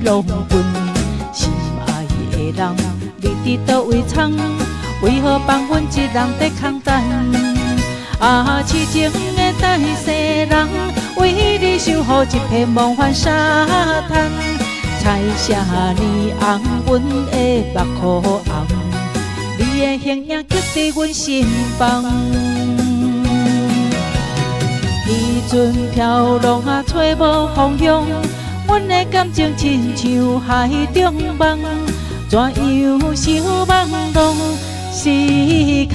浪滚，心爱的人，你伫倒位藏？为何放阮一人在空等？啊，痴情的大西人，为你守护一片梦幻沙滩，彩霞呢红，阮的目眶红，你的形影刻在阮心房。彼阵飘浪啊，找无方向，阮的感情亲像海中梦，怎样想望拢是空。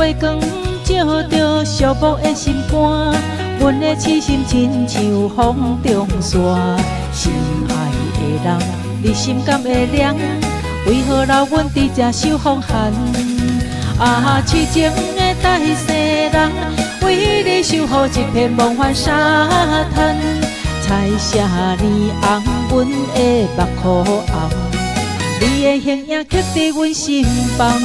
月光照着寂寞的心肝，阮的痴心亲像风中线。心爱的人，你心敢会凉？为何留阮伫这受风寒？啊，痴情的大西人，为你守护一片梦幻沙滩。彩霞呢红，阮的目眶红，你的形影刻在阮心房。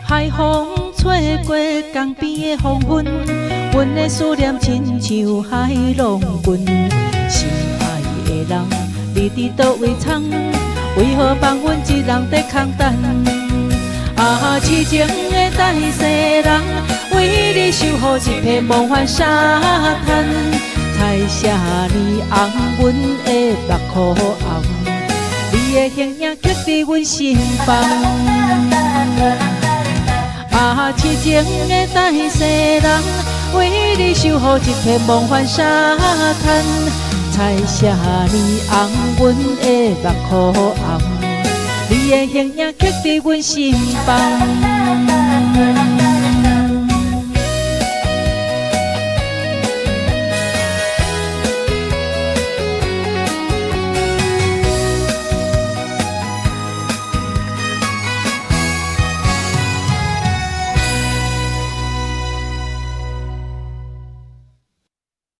海风吹过江边的黄昏，阮的思念亲像海浪滚。心爱的人，你伫倒位藏？为何放阮一人在空等？啊，痴情的大西人，为你守护一片梦幻沙滩。彩霞呢红，阮的目眶红，你的形影刻在阮心房。啊，痴情的大西人，为你守护一片梦幻沙滩。彩霞呢红，阮的目眶红，你的形影刻在阮心房。